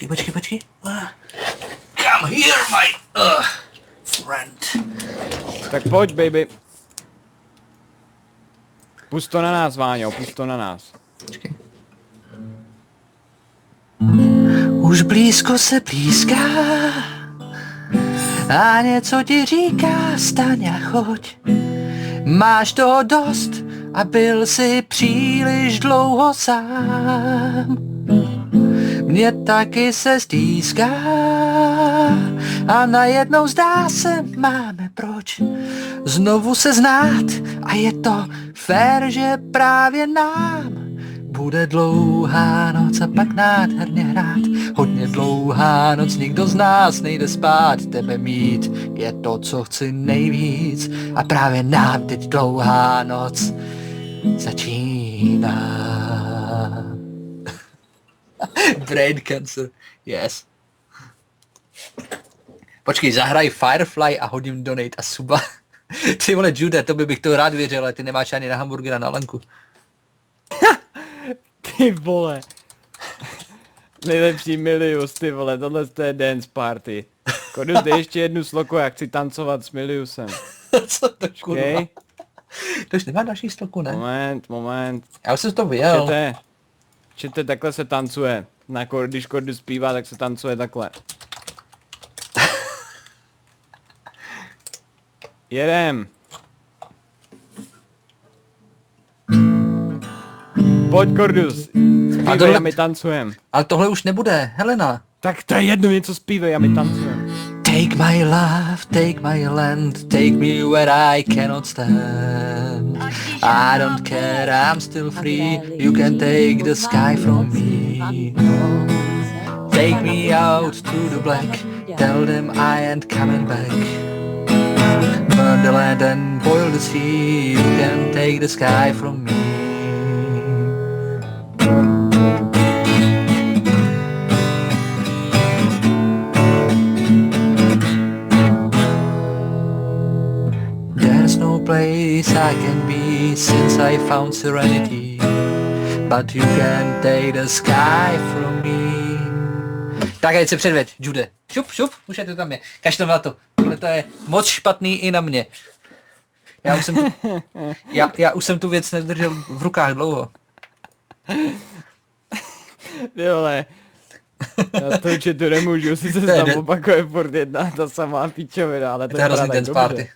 Počkej. Come here, my friend. Tak pojď, baby. Pust to na nás, Váňo, pust to na nás. Počkej. Už blízko se blízká a něco ti říká, staň a choď. Máš toho dost a byl si příliš dlouho sám. Mně taky se stýská a najednou zdá se, máme proč znovu se znát a je to fér, že právě nám bude dlouhá noc a pak nádherně hrát. Hodně dlouhá noc, nikdo z nás nejde spát. Tebe mít je to, co chci nejvíc. A právě nám teď dlouhá noc začíná. Brain cancer, yes. Počkej, zahraj Firefly a hodím donate a suba. Ty vole, Jude, to bych to rád věřil, ale ty nemáš ani na hamburgera na lanku. Ty vole. Nejlepší Milius, ty vole, tohle je dance party. Kodus, dej ještě jednu sloku, já chci tancovat s Miliusem. Co to kurva? Okay? To už nemá další sloku, ne? Moment. Já už jsem to vyjel. Čete, takhle se tancuje. Když Kodus zpívá, tak se tancuje takhle. Jedem. Pojď, Kordus, zpívej a my tancujem. Ale tohle už nebude, Helena. Tak to je jedno, něco zpívej a my tancujem. Take my love, take my land, take me where I cannot stand. I don't care, I'm still free, you can take the sky from me. Take me out to the black, tell them I ain't coming back. Burn the land and boil the sea, you can take the sky from me. There's no place I can be since I found serenity, but you can take the sky from me. Tak ať se předveď, Jude. Šup, už je to tam je. Kašlem na to. Tohle to je moc špatný i na mě. Já už jsem tu věc nedržel v rukách dlouho. Ty vole. Já to určitě nemůžu, sice se tam opakuje furt jedna ta samá píčovina, ale to je hrozný dance party.